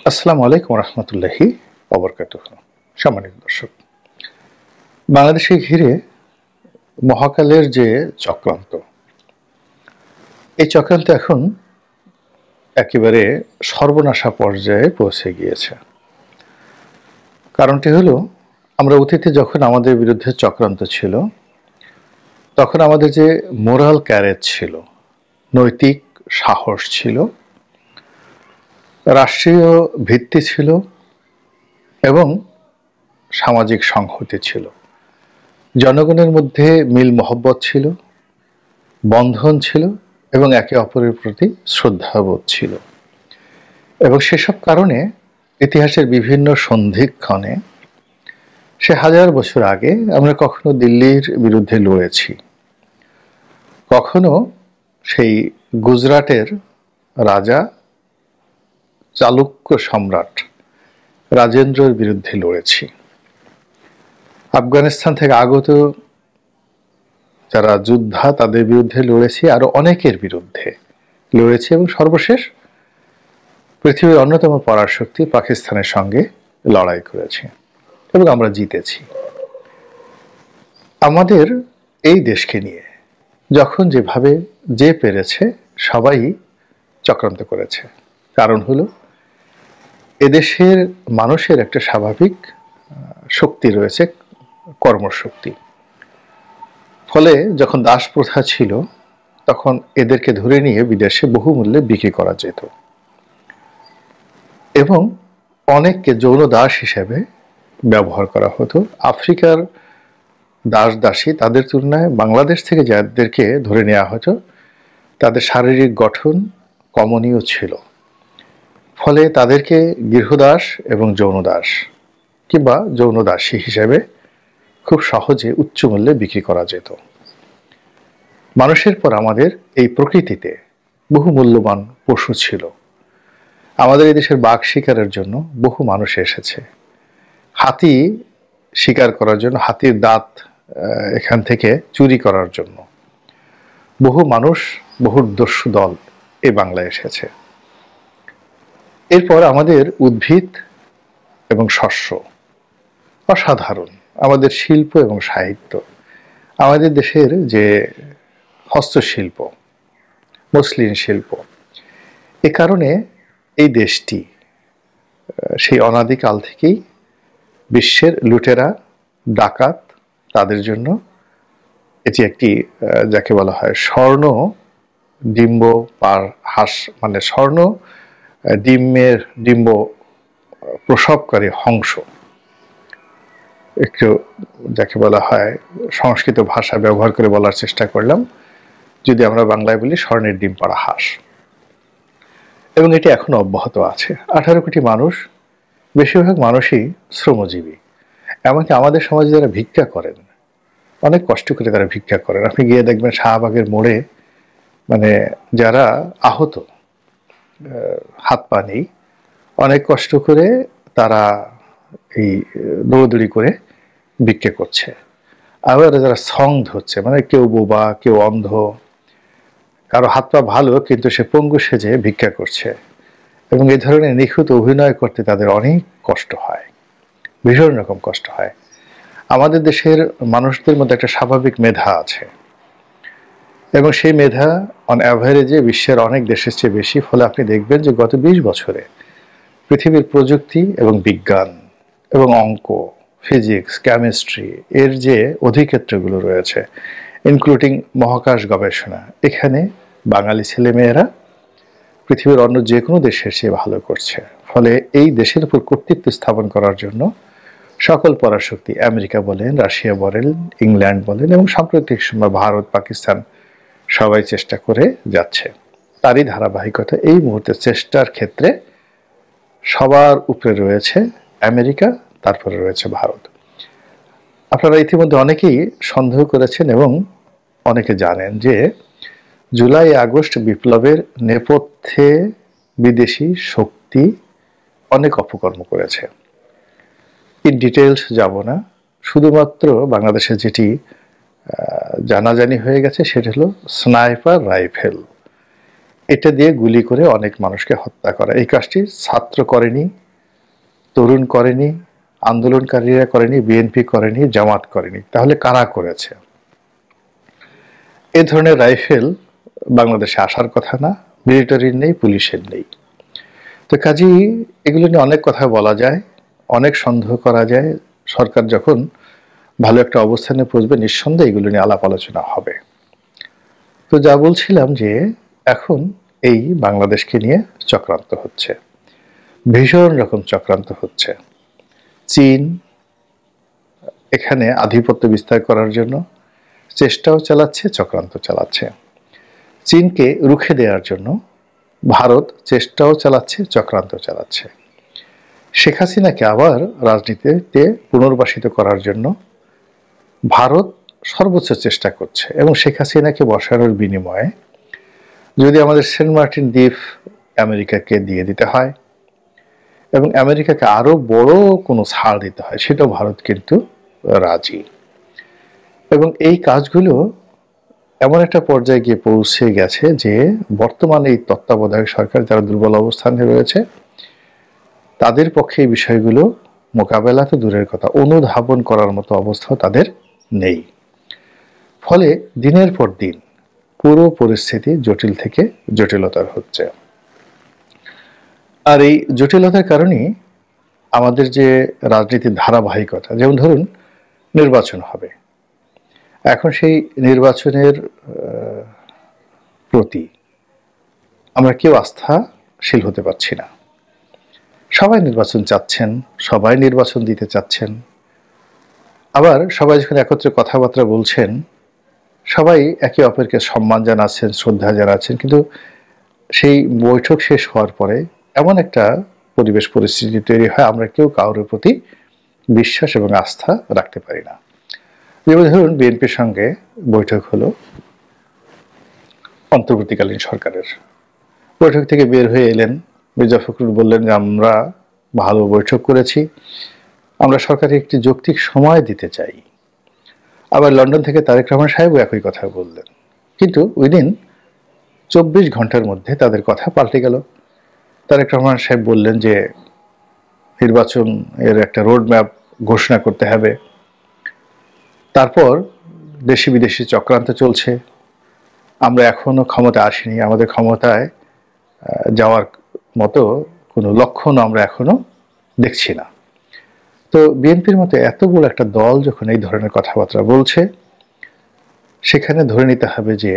আসসালামু আলাইকুম রহমতুল্লাহি ওবরকাতুহ। সম্মানিত দর্শক, বাংলাদেশকে ঘিরে মহাকালের যে চক্রান্ত, এই চক্রান্ত এখন একেবারে সর্বনাশা পর্যায়ে পৌঁছে গিয়েছে। কারণটি হলো, আমরা অতীতে যখন আমাদের বিরুদ্ধে চক্রান্ত ছিল, তখন আমাদের যে মোরাল ক্যারেজ ছিল, নৈতিক সাহস ছিল, রাষ্ট্রীয় ভিত্তি ছিল এবং সামাজিক সংহতি ছিল, জনগণের মধ্যে মিল মহব্বত ছিল, বন্ধন ছিল এবং একে অপরের প্রতি শ্রদ্ধাবোধ ছিল। এবং সেসব কারণে ইতিহাসের বিভিন্ন সন্ধিক্ষণে, সে হাজার বছর আগে আমরা কখনো দিল্লির বিরুদ্ধে লড়েছি, কখনো সেই গুজরাটের রাজা চালুক্য সম্রাট রাজেন্দ্রের বিরুদ্ধে লড়েছি, আফগানিস্তান থেকে আগত যারা যোদ্ধা তাদের বিরুদ্ধে লড়েছি, আরো অনেকের বিরুদ্ধে লড়েছি এবং সর্বশেষ পৃথিবীর অন্যতম পরাশক্তি পাকিস্তানের সঙ্গে লড়াই করেছি এবং আমরা জিতেছি। আমাদের এই দেশকে নিয়ে যখন যেভাবে যে পেরেছে সবাই চক্রান্ত করেছে। কারণ হলো, এদেশের মানুষের একটা স্বাভাবিক শক্তি রয়েছে, কর্মশক্তি। ফলে যখন দাস প্রথা ছিল, তখন এদেরকে ধরে নিয়ে বিদেশে বহুমূল্যে বিক্রি করা যেত এবং অনেককে যৌন দাস হিসেবে ব্যবহার করা হতো। আফ্রিকার দাস দাসী, তাদের তুলনায় বাংলাদেশ থেকে যাদেরকে ধরে নেওয়া হতো, তাদের শারীরিক গঠন কমনীয় ছিল। ফলে তাদেরকে গৃহদাস এবং যৌনদাস কিংবা যৌনদাসী হিসেবে খুব সহজে উচ্চ মূল্যে বিক্রি করা যেত। মানুষের পর আমাদের এই প্রকৃতিতে বহু মূল্যবান পশু ছিল। আমাদের এই দেশের বাঘ শিকারের জন্য বহু মানুষ এসেছে, হাতি শিকার করার জন্য, হাতির দাঁত এখান থেকে চুরি করার জন্য বহু মানুষ, বহু দস্যু দল এই বাংলায় এসেছে। এরপর আমাদের উদ্ভিদ এবং শস্য অসাধারণ, আমাদের শিল্প এবং সাহিত্য, আমাদের দেশের যে হস্তশিল্প, মসলিন শিল্প, এ কারণে এই দেশটি সেই অনাদিকাল থেকেই বিশ্বের লুটেরা, ডাকাত, তাদের জন্য এটি একটি যাকে বলা হয় স্বর্ণ ডিম্ব পার হাঁস, মানে স্বর্ণ ডিম্ব প্রসবকারী হংস, একটু যাকে বলা হয় সংস্কৃত ভাষা ব্যবহার করে বলার চেষ্টা করলাম, যদি আমরা বাংলায় বলি স্বর্ণের ডিম পাড়া হাঁস। এবং এটি এখনো অব্যাহত আছে। 18 কোটি মানুষ, বেশিরভাগ মানুষই শ্রমজীবী। এমনকি আমাদের সমাজে যারা ভিক্ষা করেন, অনেক কষ্ট করে তারা ভিক্ষা করেন। আপনি গিয়ে দেখবেন শাহবাগের মোড়ে, মানে যারা আহত, হাত পা নেই, অনেক কষ্ট করে তারা এই দৌড়দৌড়ি করে ভিক্ষা করছে। আবার যারা সং ধরছে, মানে কেউ বোবা, কেউ অন্ধ, কারো হাত পা ভালো কিন্তু সে পঙ্গু সেজে ভিক্ষা করছে, এবং এই ধরনের নিখুঁত অভিনয় করতে তাদের অনেক কষ্ট হয়, ভীষণ রকম কষ্ট হয়। আমাদের দেশের মানুষদের মধ্যে একটা স্বাভাবিক মেধা আছে এবং সেই মেধা অন অ্যাভারেজে বিশ্বের অনেক দেশের চেয়ে বেশি। ফলে আপনি দেখবেন যে গত 20 বছরে পৃথিবীর প্রযুক্তি এবং বিজ্ঞান এবং অঙ্ক, ফিজিক্স, কেমিস্ট্রি এর যে অধিক্ষেত্রগুলো রয়েছে, ইনক্লুডিং মহাকাশ গবেষণা, এখানে বাঙালি ছেলেমেয়েরা পৃথিবীর অন্য যে কোনো দেশের চেয়ে ভালো করছে। ফলে এই দেশের উপর কর্তৃত্ব স্থাপন করার জন্য সকল পরাশক্তি, আমেরিকা বলেন, রাশিয়া বলেন, ইংল্যান্ড বলেন এবং সাম্প্রতিক সময় ভারত, পাকিস্তান, সবাই চেষ্টা করে যাচ্ছে। তারই ধারাবাহিকতা এই মুহূর্তে চেষ্টার ক্ষেত্রে সবার উপরে রয়েছে আমেরিকা, তারপরে রয়েছে ভারত। আপনারা ইতিমধ্যে অনেকেই সন্দেহ করেছেন এবং অনেকে জানেন যে জুলাই আগস্ট বিপ্লবের নেপথ্যে বিদেশি শক্তি অনেক অপকর্ম করেছে। ইন ডিটেলস যাব না, শুধুমাত্র বাংলাদেশে যেটি জানাজানি হয়ে গেছে সেটা হলো স্নাইপার রাইফেল। এটা দিয়ে গুলি করে অনেক মানুষকে হত্যা করা। এই কাজটি ছাত্র করেনি, তরুণ করেনি, আন্দোলনকারীরা করেনি, বিএনপি করেনি, জামাত করেনি। তাহলে কারা করেছে? এ ধরনের রাইফেল বাংলাদেশে আসার কথা না, মিলিটারির নেই, পুলিশের নেই। তো কাজেই এগুলো নিয়ে অনেক কথা বলা যায়, অনেক সন্দেহ করা যায়। সরকার যখন ভালো একটা অবস্থানে পৌঁছবে, নিঃসন্দেহে এগুলো নিয়ে আলাপ আলোচনা হবে। তো যা বলছিলাম যে এখন এই বাংলাদেশকে নিয়ে চক্রান্ত হচ্ছে, ভীষণ রকম চক্রান্ত হচ্ছে। চীন এখানে আধিপত্য বিস্তার করার জন্য চেষ্টাও চালাচ্ছে, চক্রান্ত চালাচ্ছে। চীনকে রুখে দেওয়ার জন্য ভারত চেষ্টাও চালাচ্ছে, চক্রান্ত চালাচ্ছে। শেখ হাসিনাকে আবার রাজনীতিতে পুনর্বাসিত করার জন্য ভারত সর্বোচ্চ চেষ্টা করছে, এবং শেখ হাসিনাকে বসানোর বিনিময়ে যদি আমাদের সেন্ট মার্টিন দ্বীপ আমেরিকাকে দিয়ে দিতে হয় এবং আমেরিকাকে আরো বড় কোনো ছাড় দিতে হয়, সেটাও ভারত কিন্তু রাজি। এবং এই কাজগুলো এমন একটা পর্যায়ে গিয়ে পৌঁছে গেছে যে বর্তমানে এই তত্ত্বাবধায়ক সরকার যারা দুর্বল অবস্থানে রয়েছে, তাদের পক্ষে এই বিষয়গুলো মোকাবেলা তো দূরের কথা, অনুধাবন করার মতো অবস্থাও তাদের নেই। ফলে দিনের পর দিন পুরো পরিস্থিতি জটিল থেকে জটিলতর হচ্ছে। আর এই জটিলতার কারণেই আমাদের যে রাজনীতির ধারাবাহিকতা, যেমন ধরুন নির্বাচন হবে, এখন সেই নির্বাচনের প্রতি আমরা কেউ আস্থাশীল হতে পারছি না। সবাই নির্বাচন চাচ্ছেন, সবাই নির্বাচন দিতে চাচ্ছেন। আবার সবাই যখন একত্রে কথাবার্তা বলছেন, সবাই একে অপরকে সম্মান জানাচ্ছেন, শ্রদ্ধা জানাচ্ছেন, কিন্তু সেই বৈঠক শেষ হওয়ার পরে এমন একটা পরিবেশ পরিস্থিতি তৈরি হয়, আমরা কেউ কারোর প্রতি বিশ্বাস এবং আস্থা রাখতে পারি না। যেমন ধরুন বিএনপির সঙ্গে বৈঠক হলো অন্তর্বর্তীকালীন সরকারের, বৈঠক থেকে বের হয়ে এলেন মির্জা ফখরুল, বললেন যে আমরা ভালো বৈঠক করেছি, আমরা সরকারকে একটি যৌক্তিক সময় দিতে চাই। আবার লন্ডন থেকে তারেক রহমান সাহেবও একই কথা বললেন, কিন্তু উইদিন 24 ঘন্টার মধ্যে তাদের কথা পাল্টে গেল। তারেক রহমান সাহেব বললেন যে নির্বাচন এর একটা রোড ম্যাপ ঘোষণা করতে হবে। তারপর দেশি বিদেশি চক্রান্ত চলছে, আমরা এখনো ক্ষমতা আসিনি, আমাদের ক্ষমতায় যাওয়ার মতো কোনো লক্ষণ আমরা এখনো দেখছি না। তো বিএনপির মতো এত বড় একটা দল যখন এই ধরনের কথাবার্তা বলছে, সেখানে ধরে নিতে হবে যে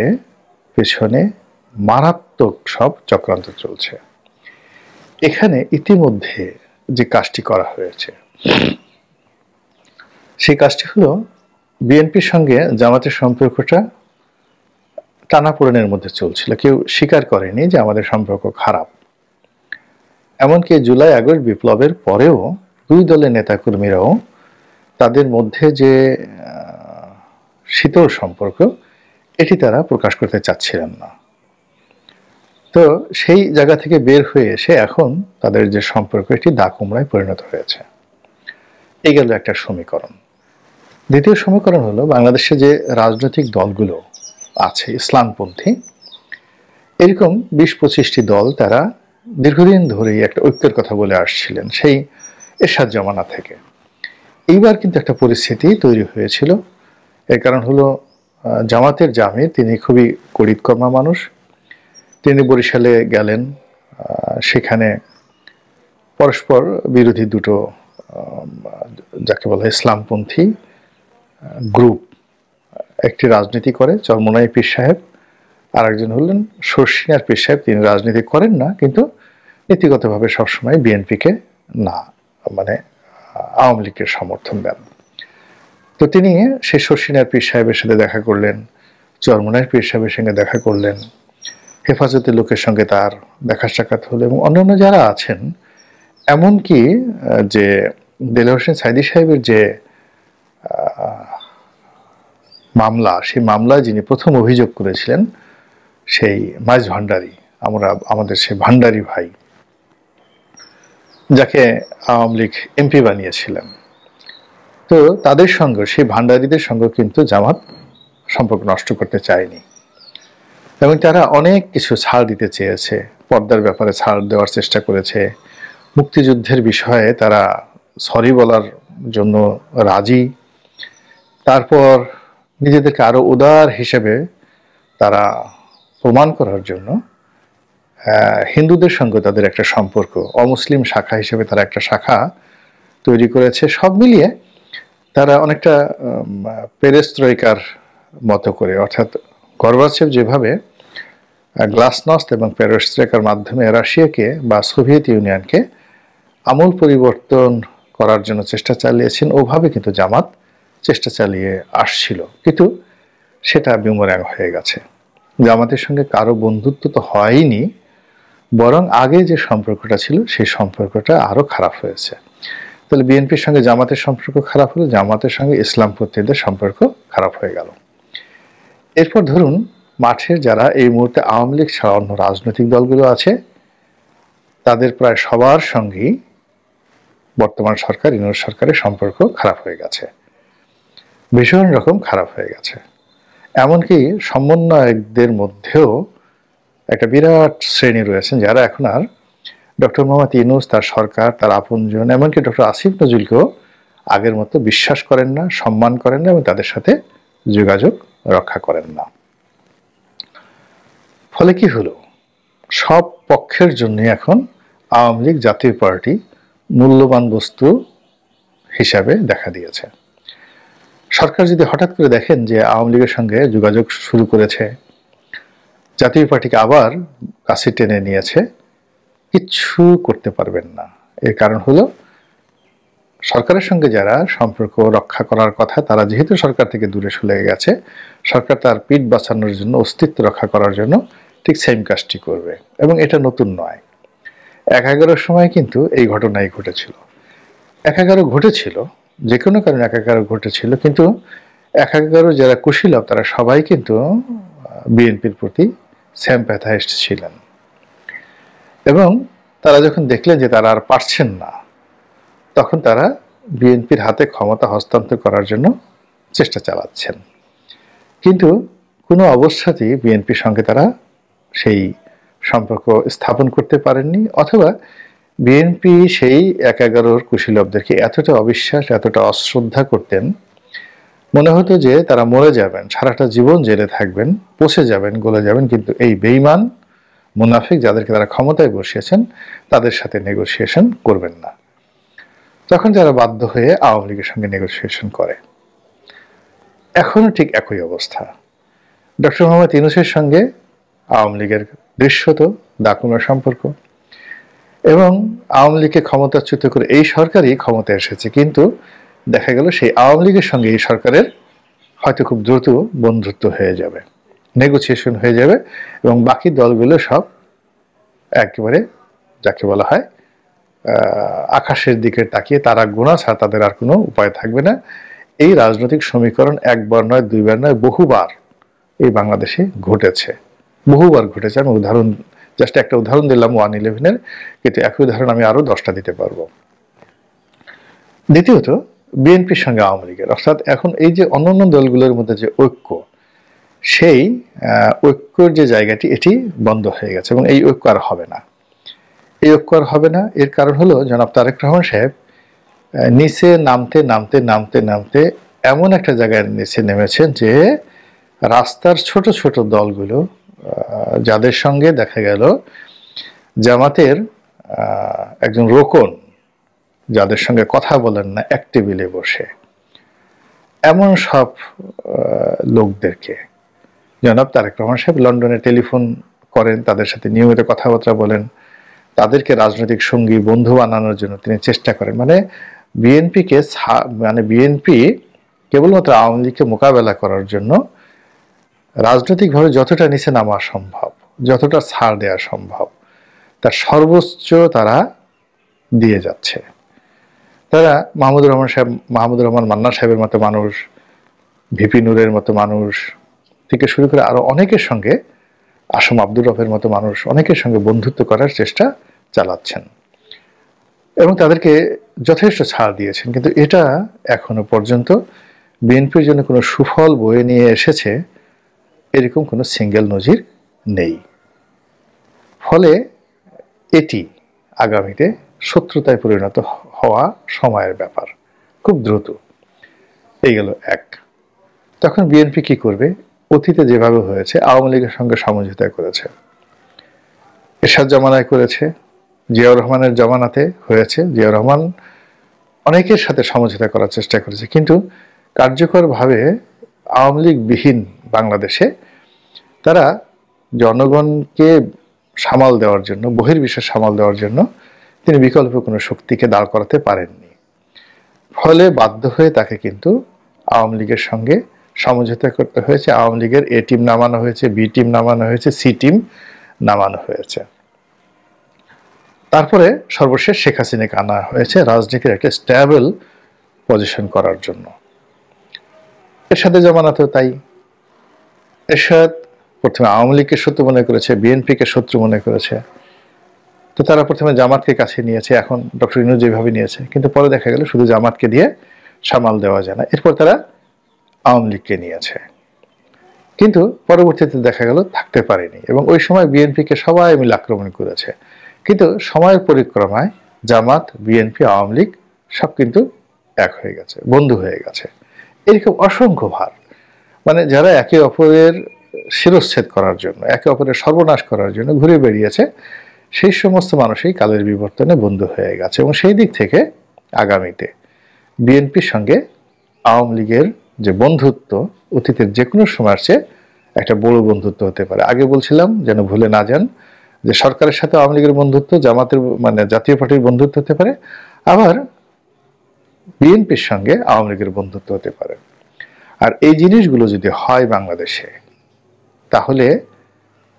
পেছনে মারাত্মক সব চক্রান্ত চলছে। এখানে ইতিমধ্যে যে কাজটি করা হয়েছে, সেই কাজটি হলো বিএনপির সঙ্গে জামাতের সম্পর্কটা টানাপোড়েনের মধ্যে চলছিল, কেউ স্বীকার করেনি যে আমাদের সম্পর্ক খারাপ। এমনকি জুলাই আগস্ট বিপ্লবের পরেও দুই দলের নেতাকর্মীরাও তাদের মধ্যে যে শীতল সম্পর্ক, এটি তারা প্রকাশ করতে চাচ্ছিলেন না। তো সেই জায়গা থেকে বের হয়ে এসে এখন তাদের যে সম্পর্ক, এটি দা কুমড়ায় পরিণত হয়েছে। এই গেল একটা সমীকরণ। দ্বিতীয় সমীকরণ হলো বাংলাদেশে যে রাজনৈতিক দলগুলো আছে ইসলামপন্থী, এরকম 20-25টি দল, তারা দীর্ঘদিন ধরেই একটা ঐক্যের কথা বলে আসছিলেন, সেই এরশাদ জমানা থেকে। এইবার কিন্তু একটা পরিস্থিতি তৈরি হয়েছিল। এর কারণ হলো জামাতের জামির, তিনি খুবই গরিবকর্মা মানুষ, তিনি বরিশালে গেলেন। সেখানে পরস্পর বিরোধী দুটো যাকে বলা হয় ইসলামপন্থী গ্রুপ, একটি রাজনীতি করে চরমোনাই পীর সাহেব, আর একজন হলেন শর্ষিনার পীর সাহেব। তিনি রাজনীতি করেন না, কিন্তু নীতিগতভাবে সবসময় বিএনপিকে না, মানে আওয়ামী লীগের সমর্থন দেন। তো তিনি সেই শর্ষিনার পীর সাহেবের সাথে দেখা করলেন, চরমোনাই পীর সাহেবের সঙ্গে দেখা করলেন, হেফাজতের লোকের সঙ্গে তার দেখা সাক্ষাৎ হলো, এবং অন্যান্য যারা আছেন, এমনকি যে দেলোয়ার হোসেন সাইদী সাহেবের যে মামলা, সেই মামলায় যিনি প্রথম অভিযোগ করেছিলেন, সেই মাইজ ভান্ডারী, আমাদের সেই ভান্ডারী ভাই, যাকে আওয়ামী লীগ এমপি বানিয়েছিলেন, তো তাদের সঙ্গে, সেই ভান্ডারীদের সঙ্গে কিন্তু জামাত সম্পর্ক নষ্ট করতে চায়নি। এবং তারা অনেক কিছু ছাড় দিতে চেয়েছে, পর্দার ব্যাপারে ছাড় দেওয়ার চেষ্টা করেছে, মুক্তিযুদ্ধের বিষয়ে তারা সরি বলার জন্য রাজি, তারপর নিজেদেরকে আরো উদার হিসেবে তারা প্রমাণ করার জন্য হিন্দুদের সঙ্গে তাদের একটা সম্পর্ক, অমুসলিম শাখা হিসেবে তারা একটা শাখা তৈরি করেছে। সব মিলিয়ে তারা অনেকটা পেরেস্ত্রয়িকার মতো করে, অর্থাৎ গর্বাচেভ যেভাবে গ্লাসনস্ট এবং পেরেস্ত্রয়িকার মাধ্যমে রাশিয়াকে বা সোভিয়েত ইউনিয়নকে আমূল পরিবর্তন করার জন্য চেষ্টা চালিয়েছেন, ওভাবে কিন্তু জামাত চেষ্টা চালিয়ে আসছিল, কিন্তু সেটা বিমোরাং হয়ে গেছে। জামাতের সঙ্গে কারো বন্ধুত্ব তো হয়নি, বরং আগে যে সম্পর্কটা ছিল সেই সম্পর্কটা আরো খারাপ হয়েছে। তাহলে বিএনপির সঙ্গে জামাতের সম্পর্ক খারাপ হলো, জামাতের সঙ্গে ইসলামপন্থীদের সম্পর্ক খারাপ হয়ে গেল। এরপর ধরুন মাঠের যারা এই মুহূর্তে আওয়ামী লীগ ছাড়া অন্য রাজনৈতিক দলগুলো আছে, তাদের প্রায় সবার সঙ্গেই বর্তমান সরকার, ইউনিট সরকারের সম্পর্ক খারাপ হয়ে গেছে, ভীষণ রকম খারাপ হয়ে গেছে। এমনকি সমন্বয়কদের মধ্যেও একটা বিরাট শ্রেণী রয়েছেন যারা এখন আর ডক্টর মোহাম্মদ ইউনূস, তার সরকার, তার আপনজন, এমনকি ডক্টর আসিফ নজরুলকেও আগের মতো বিশ্বাস করেন না, সম্মান করেন না এবং তাদের সাথে যোগাযোগ রক্ষা করেন না। ফলে কি হলো, সব পক্ষের জন্য এখন আওয়ামী লীগ জাতীয় পার্টি মূল্যবান বস্তু হিসাবে দেখা দিয়েছে। সরকার যদি হঠাৎ করে দেখেন যে আওয়ামী লীগের সঙ্গে যোগাযোগ শুরু করেছে, জাতীয় পার্টিকে আবার কাছে টেনে নিয়েছে, কিচ্ছু করতে পারবেন না। এর কারণ হলো সরকারের সঙ্গে যারা সম্পর্ক রক্ষা করার কথা, তারা যেহেতু সরকার থেকে দূরে সরে গেছে, সরকার তার পিঠ বাঁচানোর জন্য, অস্তিত্ব রক্ষা করার জন্য ঠিক সেম কাজটি করবে। এবং এটা নতুন নয়, ১/১১ সময় কিন্তু এই ঘটনাই ঘটেছিল। ১/১১ ঘটেছিল, যে কোনো কারণে ১/১১ ঘটেছিল, কিন্তু ১/১১ যারা কুশীলব তারা সবাই কিন্তু বিএনপির প্রতি স্যাম্প্যাথাইজড ছিলেন। এবং তারা যখন দেখলেন যে তারা আর পারছেন না, তখন তারা বিএনপির হাতে ক্ষমতা হস্তান্তর করার জন্য চেষ্টা চালাচ্ছেন। কিন্তু কোনো অবস্থাতেই বিএনপির সঙ্গে তারা সেই সম্পর্ক স্থাপন করতে পারেননি, অথবা বিএনপি সেই ১/১১ কুশীলবদেরকে এতটা অবিশ্বাস, এতটা অশ্রদ্ধা করতেন, মনে হতো যে তারা মরে যাবেন, সারাটা জীবন জেলে থাকবেন, পচে যাবেন, গলে যাবেন, কিন্তু এই বেঈমান মুনাফিক যাদেরকে তারা ক্ষমতায় বসিয়েছেন তাদের সাথে নেগোসিয়েশন করবেন না। তখন তারা বাধ্য হয়ে আওয়ামী লীগের সঙ্গে নেগোসিয়েশন করে। এখনো ঠিক একই অবস্থা। ডক্টর মোহাম্মদ ইউনূসের সঙ্গে আওয়ামী লীগের দৃশ্যত দাকুনো সম্পর্ক, এবং আওয়ামী লীগকে ক্ষমতাচ্যুত করে এই সরকারই ক্ষমতায় এসেছে, কিন্তু দেখা গেল সেই আওয়ামী লীগের সঙ্গে এই সরকারের হয়তো খুব দ্রুত বন্ধুত্ব হয়ে যাবে, নেগোসিয়েশন হয়ে যাবে, এবং বাকি দলগুলো সব একেবারে যাকে বলা হয় আকাশের দিকে তাকিয়ে তারা গোনা ছাড়া তাদের আর কোনো উপায় থাকবে না। এই রাজনৈতিক সমীকরণ একবার নয়, দুইবার নয়, বহুবার এই বাংলাদেশে ঘটেছে, বহুবার ঘটেছে। আমি উদাহরণ, জাস্ট একটা উদাহরণ দিলাম 1/11-এর, কিন্তু একই উদাহরণ আমি আরো 10টা দিতে পারবো। দ্বিতীয়ত, বিএনপির সঙ্গে আওয়ামী লীগের, অর্থাৎ এখন এই যে অন্যান্য দলগুলোর মধ্যে যে ঐক্য, সেই ঐক্যর যে জায়গাটি, এটি বন্ধ হয়ে গেছে এবং এই ঐক্য আর হবে না। এই ঐক্য আর হবে না, এর কারণ হলো জনাব তারেক রহমান সাহেব নিচে নামতে নামতে নামতে নামতে এমন একটা জায়গায় নিচে নেমেছেন যে রাস্তার ছোট ছোট দলগুলো, যাদের সঙ্গে দেখা গেল জামাতের একজন রোকন, যাদের সঙ্গে কথা বলেন না এক টেবিলে বসে, এমন সব লোকদেরকে জনাব তারেক রহমান সাহেব লন্ডনে টেলিফোন করেন, তাদের সাথে নিয়মিত কথাবার্তা বলেন, তাদেরকে রাজনৈতিক সঙ্গী, বন্ধু বানানোর জন্য তিনি চেষ্টা করেন। মানে বিএনপি কেবলমাত্র আওয়ামী লীগকে মোকাবেলা করার জন্য রাজনৈতিকভাবে যতটা নিচে নামা সম্ভব, যতটা ছাড় দেওয়া সম্ভব, তার সর্বোচ্চ তারা দিয়ে যাচ্ছে। তারা মাহমুদুর রহমান মান্না সাহেবের মতো মানুষ, ভিপি নূরের মতো মানুষ থেকে শুরু করে আরো অনেকের সঙ্গে, আসম আব্দুর রফের মতো মানুষ, অনেকের সঙ্গে বন্ধুত্ব করার চেষ্টা চালাচ্ছেন এবং তাদেরকে যথেষ্ট ছাড় দিয়েছেন। কিন্তু এটা এখনো পর্যন্ত বিএনপির জন্য কোনো সুফল বয়ে নিয়ে এসেছে এরকম কোনো সিঙ্গেল নজির নেই। ফলে এটি আগামীতে শত্রুতায় পরিণত হওয়া সময়ের ব্যাপার, খুব দ্রুত। এই গেল এক। তখন বিএনপি কি করবে? অতীতে যেভাবে হয়েছে, আওয়ামী লীগের সঙ্গে সমঝোতা করেছে, এরশাদ জামানায় করেছে, জিয়াউর রহমানের জামানাতে হয়েছে। জিয়াউর রহমান অনেকের সাথে সমঝোতা করার চেষ্টা করেছে, কিন্তু কার্যকরভাবে আওয়ামী লীগ বিহীন বাংলাদেশে তারা জনগণকে সামাল দেওয়ার জন্য, বহির্বিশ্বের সামাল দেওয়ার জন্য তিনি বিকল্প কোনো শক্তিকে দাঁড় করাতে পারেননি। ফলে বাধ্য হয়ে তাকে কিন্তু আওয়ামী লীগের সঙ্গে সমঝোতা করতে হয়েছে। আওয়ামী লীগের এ টিম নামানো হয়েছে, বি টিম নামানো হয়েছে, সি টিম নামানো হয়েছে। তারপরে সর্বশেষ শেখ হাসিনাকে আনা হয়েছে রাজনীতির একটা স্ট্যাবল পজিশন করার জন্য। এরশাদের জামানাতেও তাই। এরশাদ প্রথমে আওয়ামী লীগকে শত্রু মনে করেছে, বিএনপিকে শত্রু মনে করেছে। তো তারা প্রথমে জামাতকে কাছে নিয়েছে, এখন ডক্টর ইউনূস যেভাবে নিয়েছে, কিন্তু পরে দেখা গেল শুধু জামাতকে দিয়ে সামাল দেওয়া যায় না। এরপর তারা আওয়ামী লীগকে নিয়েছে, কিন্তু পরবর্তীতে দেখা গেল থাকতে পারেনি, এবং ওই সময় বিএনপিকে সবাই মিলে আক্রমণ করেছে। কিন্তু সময়ের পরিক্রমায় জামাত, বিএনপি, আওয়ামী লীগ সব কিন্তু এক হয়ে গেছে, বন্ধু হয়ে গেছে। এরকম অসংখ্য ভার, মানে যারা একে অপরের শিরচ্ছেদ করার জন্য, একে অপরের সর্বনাশ করার জন্য ঘুরে বেরিয়েছে, সেই সমস্ত মানুষই কালের বিবর্তনে বন্ধু হয়ে গেছে। এবং সেই দিক থেকে আগামীতে বিএনপির সঙ্গে আওয়ামী লীগের যে বন্ধুত্ব, অতীতের যে কোনো সময়ের চেয়ে একটা বড় বন্ধুত্ব হতে পারে। আগে বলছিলাম, যেন ভুলে না যান, যে সরকারের সাথে আওয়ামী লীগের বন্ধুত্ব, জামাতের মানে জাতীয় পার্টির বন্ধুত্ব হতে পারে, আবার বিএনপির সঙ্গে আওয়ামী লীগের বন্ধুত্ব হতে পারে। আর এই জিনিসগুলো যদি হয় বাংলাদেশে, তাহলে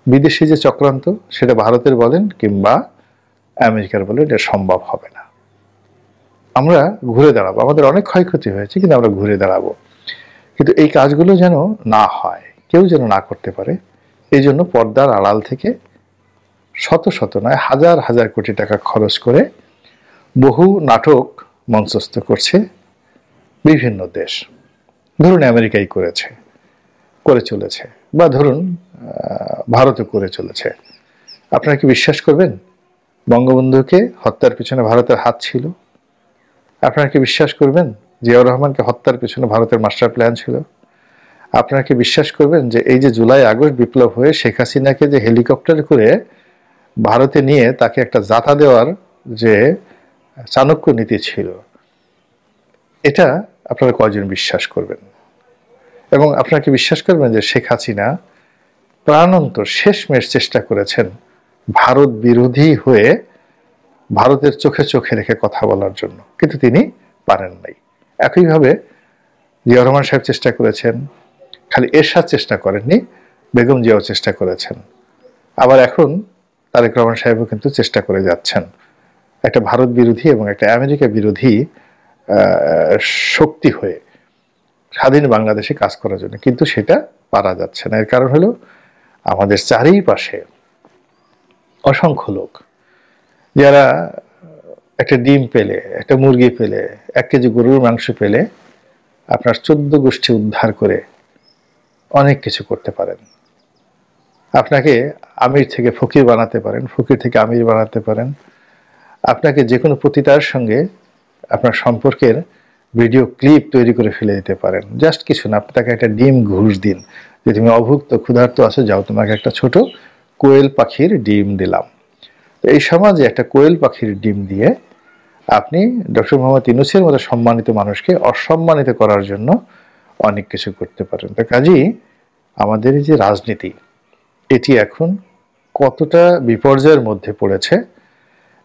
বিদেশি যে চক্রান্ত, সেটা ভারতের বলেন কিংবা আমেরিকার বলেন, এটা সম্ভব হবে না। আমরা ঘুরে দাঁড়াবো। আমাদের অনেক ক্ষয়ক্ষতি হয়েছে, কিন্তু আমরা ঘুরে দাঁড়াবো। কিন্তু এই কাজগুলো যেন না হয়, কেউ যেন না করতে পারে, এই জন্য পর্দার আড়াল থেকে শত শত নয়, হাজার হাজার কোটি টাকা খরচ করে বহু নাটক মঞ্চস্থ করছে বিভিন্ন দেশ। ধরুন আমেরিকাই করে চলেছে, বা ধরুন ভারতও করে চলেছে। আপনারা কি বিশ্বাস করবেন বঙ্গবন্ধুকে হত্যার পিছনে ভারতের হাত ছিল? আপনারা কি বিশ্বাস করবেন জিয়াউর রহমানকে হত্যার পিছনে ভারতের মাস্টার প্ল্যান ছিল? আপনারা কি বিশ্বাস করবেন যে এই যে জুলাই আগস্ট বিপ্লব হয়ে শেখ হাসিনাকে যে হেলিকপ্টার করে ভারতে নিয়ে তাকে একটা যাতা দেওয়ার যে চাণক্য নীতি ছিল, এটা আপনারা কয়জন বিশ্বাস করবেন? এবং আপনারা কি বিশ্বাস করবেন যে শেখ হাসিনা প্রাণান্তর শেষমেশ চেষ্টা করেছেন ভারত বিরোধী হয়ে ভারতের চোখে চোখে রেখে কথা বলার জন্য, কিন্তু তিনি পারেন নাই। একইভাবে জিয়াউর রহমান সাহেব চেষ্টা করেছেন, খালি এরশাদ চেষ্টা করেননি, বেগম জিয়াও চেষ্টা করেছেন। আবার এখন তারেক রহমান সাহেবও কিন্তু চেষ্টা করে যাচ্ছেন একটা ভারত বিরোধী এবং একটা আমেরিকা বিরোধী শক্তি হয়ে স্বাধীন বাংলাদেশে কাজ করার জন্য, কিন্তু সেটা পারা যাচ্ছে না। এর কারণ হলো আমাদের চারিপাশে অসংখ্য লোক, যারা একটা ডিম পেলে, একটা মুরগি পেলে, 1 কেজি গরুর মাংস পেলে আপনার 14 গোষ্ঠী উদ্ধার করে অনেক কিছু করতে পারেন। আপনাকে আমির থেকে ফকির বানাতে পারেন, ফকির থেকে আমির বানাতে পারেন। আপনাকে যে কোনো পতিতার সঙ্গে আপনার সম্পর্কের ভিডিও ক্লিপ তৈরি করে ফেলে দিতে পারেন। জাস্ট কিছু না, আপনি তাকে একটা ডিম ঘুষ দিন যে তুমি অভুক্ত ক্ষুধার্ত আছো, যাও তোমাকে একটা ছোট কোয়েল পাখির ডিম দিলাম। তো এই সমাজে একটা কোয়েল পাখির ডিম দিয়ে আপনি ডক্টর মোহাম্মদ ইউনূসের মতো সম্মানিত মানুষকে অসম্মানিত করার জন্য অনেক কিছু করতে পারেন। তো কাজেই আমাদের এই যে রাজনীতি, এটি এখন কতটা বিপর্যয়ের মধ্যে পড়েছে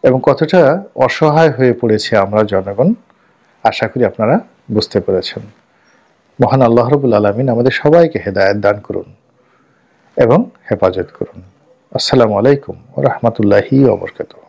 এবং কতটা অসহায় হয়ে পড়েছে আমরা জনগণ, আশা করি আপনারা বুঝতে পেরেছেন। মহান আল্লাহ রাব্বুল আলামিন আমাদের সবাইকে হেদায়েত দান করুন এবং হেফাজত করুন। আসসালামু আলাইকুম ওয়া রাহমাতুল্লাহি ওয়া বারাকাতুহু।